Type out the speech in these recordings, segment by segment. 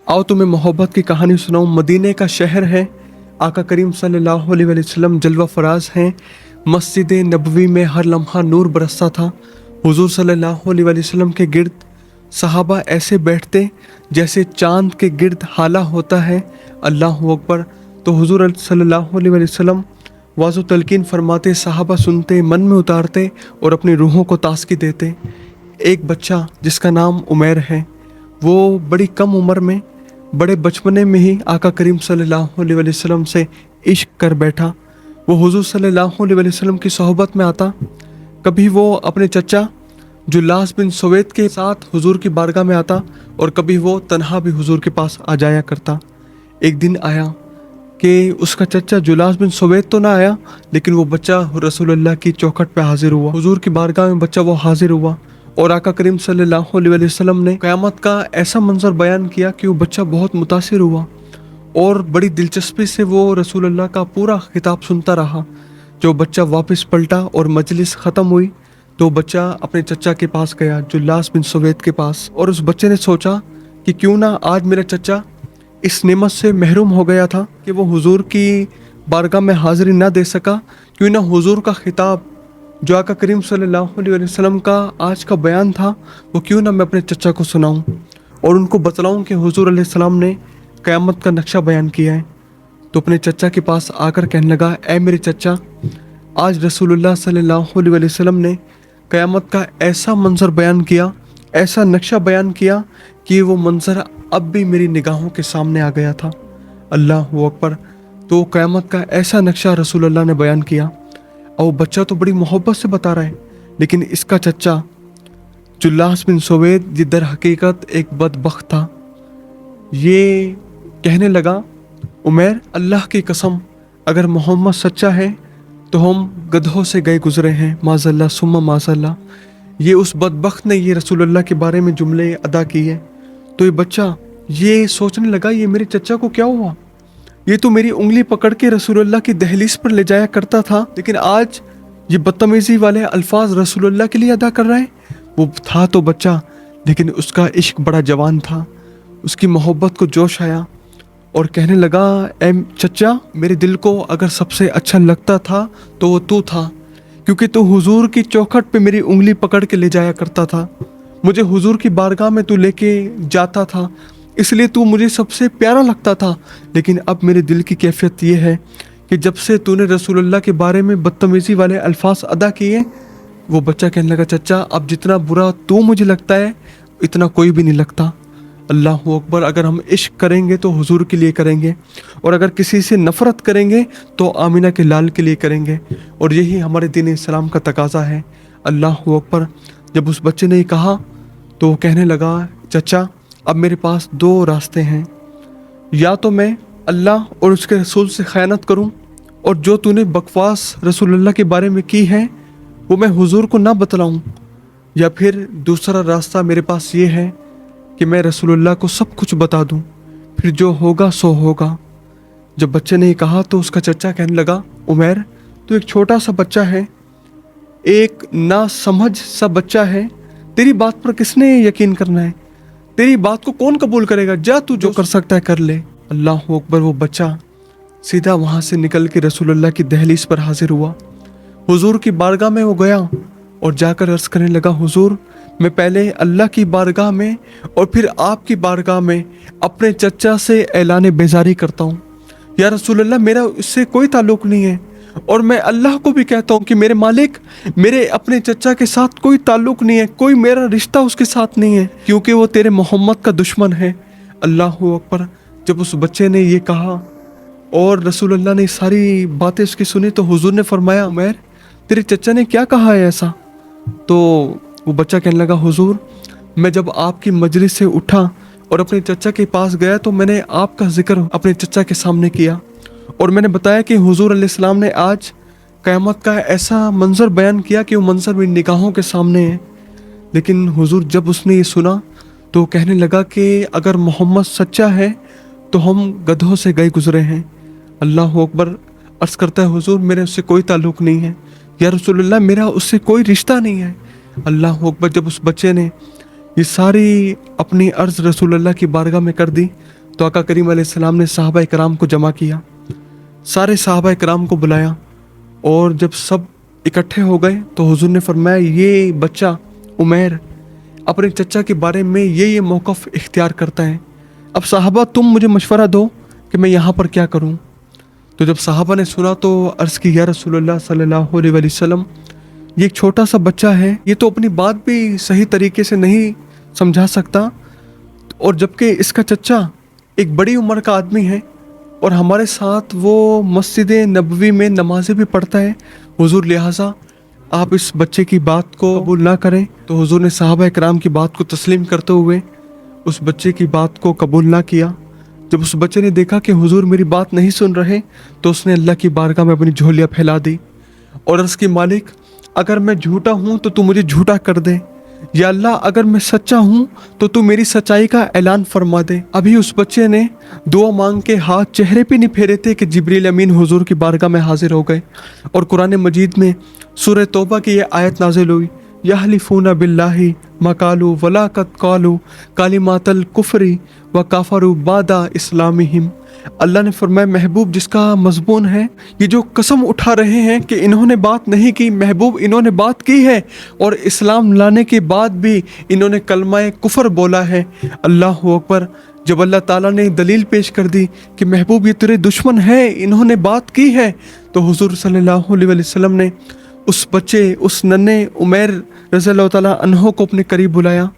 आओ तुम्हें मोहब्बत की कहानी सुनाऊं। मदीने का शहर है, आका करीम सल्लल्लाहु अलैहि वसल्लम जलवा फराज हैं। मस्जिद नबवी में हर लम्हा नूर बरसता था। हुजूर सल्लल्लाहु अलैहि वसल्लम के गिर्द सहाबा ऐसे बैठते जैसे चांद के गिर्द हाला होता है। अल्लाह अकबर। तो हुजूर सल्लल्लाहु अलैहि वसल्लम वाज़ो तलकीन फरमाते, सहाबा सुनते, मन में उतारते और अपनी रूहों को ताज़गी देते। एक बच्चा जिसका नाम उमैर है, वो बड़ी कम उम्र में, बड़े बचपने में ही आका करीम सल्लल्लाहु अलैहि वसल्लम से इश्क कर बैठा। वो हुजूर सल्लल्लाहु अलैहि वसल्लम की सोहबत में आता। कभी वो अपने चचा जुल्लास बिन सवेद के साथ हुजूर की बारगाह में आता और कभी वो तन्हा भी हुजूर के पास आ जाया करता। एक दिन आया कि उसका चचा जुल्लास बिन सवेद तो ना आया, लेकिन वो बच्चा रसूलुल्लाह की चौखट पे हाजिर हुआ। हुजूर की बारगाह में बच्चा वो हाजिर हुआ और आका करीम सल्लल्लाहु अलैहि वसल्लम ने क़यामत का ऐसा मंजर बयान किया कि वो बच्चा बहुत मुतासिर हुआ और बड़ी दिलचस्पी से वो रसूलुल्लाह का पूरा खिताब सुनता रहा। जो बच्चा वापस पलटा और मजलिस ख़त्म हुई तो बच्चा अपने चचा के पास गया, जुल्लास बिन सवेद के पास, और उस बच्चे ने सोचा कि क्यों ना आज मेरा चचा इस नेमत से महरूम हो गया था कि वो हुजूर की बारगाह में हाज़िरी ना दे सका, क्यों ना हुजूर का खिताब जो आका करीम सल्लल्लाहु अलैहि वसल्लम का आज का बयान था वो क्यों ना मैं अपने चचा को सुनाऊं और उनको बतलाऊं कि हुजूर अलैहि सलाम ने क़यामत का नक्शा बयान किया है। तो अपने चचा के पास आकर कहने लगा, ऐ मेरे चचा, आज रसूलुल्लाह सल्लल्लाहु अलैहि वसल्लम ने क़यामत का ऐसा मंजर बयान किया, ऐसा नक्शा बयान किया कि वो मंजर अब भी मेरी निगाहों के सामने आ गया था। अल्लाह अकबर। तो क़यामत का ऐसा नक्शा रसूलुल्लाह ने बयान किया और बच्चा तो बड़ी मोहब्बत से बता रहा है, लेकिन इसका चचा जुल्लास बिन सवेद ये दर हकीकत एक बदबख्त था। ये कहने लगा, उमैर, अल्लाह की कसम, अगर मोहम्मद सच्चा है तो हम गधों से गए गुजरे हैं, माज़ल्लाह सुम्मा माज़ल्लाह। ये उस बदबख्त ने ये रसूलुल्लाह के बारे में जुमले अदा किए। तो ये बच्चा ये सोचने लगा, ये मेरे चचा को क्या हुआ, ये तो मेरी उंगली पकड़ के रसूलुल्लाह की दहलीज पर ले जाया करता था, लेकिन आज ये बदतमीज़ी वाले अल्फाज रसूलुल्लाह के लिए अदा कर रहा है। वो था तो बच्चा, लेकिन उसका इश्क बड़ा जवान था, उसकी मोहब्बत को जोश आया और कहने लगा, ऐ चचा, मेरे दिल को अगर सबसे अच्छा लगता था तो वो तू था, क्योंकि तू हुजूर की चौखट पे मेरी उंगली पकड़ के ले जाया करता था, मुझे हुजूर की बारगाह में तू लेके जाता था, इसलिए तू मुझे सबसे प्यारा लगता था। लेकिन अब मेरे दिल की कैफियत ये है कि जब से तूने रसूलुल्लाह के बारे में बदतमीज़ी वाले अल्फाज अदा किए। वो बच्चा कहने लगा, चचा, अब जितना बुरा तू मुझे लगता है इतना कोई भी नहीं लगता। अल्लाह अकबर। अगर हम इश्क करेंगे तो हुजूर के लिए करेंगे, और अगर किसी से नफ़रत करेंगे तो आमिना के लाल के लिए करेंगे, और यही हमारे दीन इस्लाम का तकाज़ा है। अल्लाह अकबर। जब उस बच्चे ने ये कहा तो वो कहने लगा, चचा, अब मेरे पास दो रास्ते हैं, या तो मैं अल्लाह और उसके रसूल से ख़यानत करूं और जो तूने बकवास रसूलुल्लाह के बारे में की है वो मैं हुजूर को ना बतलाऊं, या फिर दूसरा रास्ता मेरे पास ये है कि मैं रसूलुल्लाह को सब कुछ बता दूं, फिर जो होगा सो होगा। जब बच्चे ने ये कहा तो उसका चचा कहने लगा, उमैर, तू एक छोटा सा बच्चा है, एक ना समझ सा बच्चा है, तेरी बात पर किसने यकीन करना है, तेरी बात को कौन कबूल करेगा, जा तू जो कर सकता है कर ले। अल्लाह अकबर। वो बच्चा सीधा वहाँ से निकल के रसूलुल्लाह की दहलीज पर हाजिर हुआ। हुजूर की बारगाह में वो गया और जाकर अर्ज़ करने लगा, हुजूर, मैं पहले अल्लाह की बारगाह में और फिर आपकी बारगाह में अपने चचा से ऐलान बेजारी करता हूँ। या रसूलुल्लाह, मेरा इससे कोई ताल्लुक़ नहीं है, और मैं अल्लाह को भी कहता हूँ कि मेरे मालिक, मेरे अपने चचा के साथ कोई ताल्लुक़ नहीं है, कोई मेरा रिश्ता उसके साथ नहीं है, क्योंकि वो तेरे मोहम्मद का दुश्मन है। अल्लाह अकबर। जब उस बच्चे ने ये कहा और रसूलुल्लाह ने सारी बातें उसकी सुनी तो हुजूर ने फरमाया, उमैर, तेरे चचा ने क्या कहा है ऐसा? तो वो बच्चा कहने लगा, हुजूर, मैं जब आपकी मजलिस से उठा और अपने चचा के पास गया तो मैंने आपका जिक्र अपने चचा के सामने किया और मैंने बताया कि हुजूर अलैहिस्सलाम ने आज क़यामत का ऐसा मंजर बयान किया कि वो मंजर मेरी निगाहों के सामने है। लेकिन हुजूर जब उसने ये सुना तो कहने लगा कि अगर मोहम्मद सच्चा है तो हम गधों से गए गुजरे हैं। अल्लाह अकबर। अर्ज़ करता है, हुजूर, मेरे उससे कोई ताल्लुक़ नहीं है, या रसूलुल्लाह, मेरा उससे कोई रिश्ता नहीं है। अल्लाह अकबर। जब उस बच्चे ने ये सारी अपनी अर्ज़ रसूलुल्लाह की बारगाह में कर दी तो आका करीम अलैहिस्सलाम ने सहाबा इकराम को जमा किया, सारे सहाबा इकराम को बुलाया, और जब सब इकट्ठे हो गए तो हुजूर ने फरमाया, ये बच्चा उमैर अपने चचा के बारे में ये मौक़िफ़ इख्तियार करता है, अब सहाबा तुम मुझे मशवरा दो कि मैं यहाँ पर क्या करूँ। तो जब सहाबा ने सुना तो अर्ज़ की, या रसूलुल्लाह सल्लल्लाहु अलैहि वसल्लम, ये एक छोटा सा बच्चा है, ये तो अपनी बात भी सही तरीके से नहीं समझा सकता, और जबकि इसका चचा एक बड़ी उम्र का आदमी है और हमारे साथ वो मस्जिद नबवी में नमाज़ें भी पढ़ता है, हुजूर लिहाजा आप इस बच्चे की बात को कबूल ना करें। तो हुजूर ने सहाबा इकराम की बात को तस्लीम करते हुए उस बच्चे की बात को कबूल ना किया। जब उस बच्चे ने देखा कि हुजूर मेरी बात नहीं सुन रहे, तो उसने अल्लाह की बारगाह में अपनी झोलियाँ फैला दी और अर्ज़ की, मालिक अगर मैं झूठा हूँ तो तू मुझे झूठा कर दे, या अल्लाह अगर मैं सच्चा हूँ तो तू मेरी सच्चाई का ऐलान फरमा दे। अभी उस बच्चे ने दुआ मांग के हाथ चेहरे पे नहीं फेरे थे कि जिब्रील अमीन हुजूर की बारगाह में हाजिर हो गए, और कुरान मजीद में सूरह तौबा की ये आयत नाजिल हुई, यहलिफूना बिल्लाहि मकालू वला कद कालू कालिमातल कुफरी व काफरू बादा इस्लामिहिम। अल्लाह ने फरमाया, महबूब जिसका मज़मून है, ये जो कसम उठा रहे हैं कि इन्होंने बात नहीं की, महबूब इन्होंने बात की है और इस्लाम लाने के बाद भी इन्होंने कलमा कुफर बोला है। अल्लाह अकबर। जब अल्लाह ताला ने दलील पेश कर दी कि महबूब ये तेरे दुश्मन है, इन्होंने बात की है, तो हुजूर सल्लल्लाहु अलैहि वसल्लम ने उस बच्चे, उस नन्हे उमैर रज़ियल्लाहु ताला अन्हो को अपने करीब बुलाया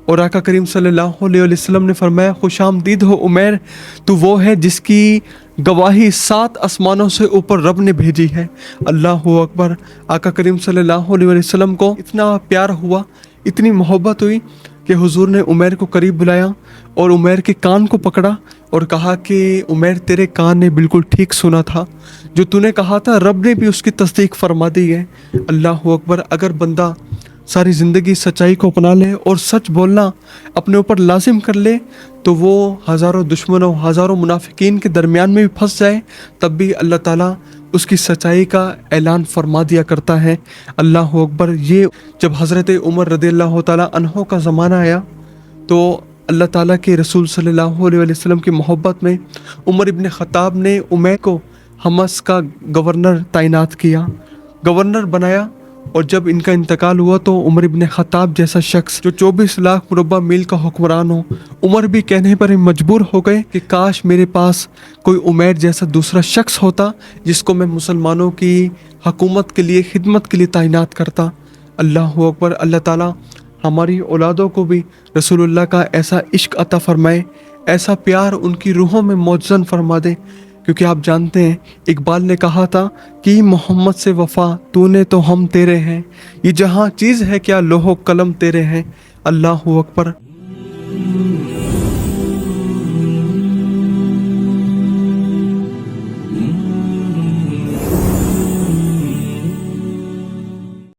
और आका करीम सल्लल्लाहु अलैहि वसल्लम ने फरमाया, खुशामदीद हो उमैर, तू वो है जिसकी गवाही 7 आसमानों से ऊपर रब ने भेजी है। अल्लाह अकबर। आका करीम सल्लल्लाहु अलैहि वसल्लम को इतना प्यार हुआ, इतनी मोहब्बत हुई कि हुजूर ने उमैर को करीब बुलाया और उमैर के कान को पकड़ा और कहा कि उमैर तेरे कान ने बिल्कुल ठीक सुना था, जो तूने कहा था रब ने भी उसकी तस्दीक फरमा दी है। अल्लाह अकबर। अगर बंदा सारी ज़िंदगी सच्चाई को अपना ले और सच बोलना अपने ऊपर लाजिम कर ले, तो वो हज़ारों दुश्मनों, हज़ारों मुनाफिकीन के दरमियान में भी फंस जाए, तब भी अल्लाह ताला उसकी सच्चाई का ऐलान फरमा दिया करता है। अल्लाह अकबर। ये जब हज़रत उमर रज़ियल्लाहु ताला अन्हो का ज़माना आया, तो अल्लाह ताला के रसूल सल्लल्लाहु अलैहि वसल्लम की मोहब्बत में उमर इब्न ख़त्ताब ने उमैर को हमस का गवर्नर तैनात किया, गवर्नर बनाया। और जब इनका इंतकाल हुआ तो उमर इब्न ख़त्ताब जैसा शख्स जो 24 लाख मुरब्बा मील का हुक्मरान हो, उमर भी कहने पर मजबूर हो गए कि काश मेरे पास कोई उमैर जैसा दूसरा शख्स होता जिसको मैं मुसलमानों की हुकूमत के लिए, खिदमत के लिए तैनात करता। अल्लाह अकबर। अल्लाह ताला हमारी औलादों को भी रसूलुल्लाह का ऐसा इश्क अता फरमाए, ऐसा प्यार उनकी रूहों में मौजूद फरमा दे, क्योंकि आप जानते हैं इकबाल ने कहा था कि मोहम्मद से वफ़ा तूने तो हम तेरे हैं, ये जहाँ चीज़ है क्या लोहो कलम तेरे हैं। अल्लाह अकबर।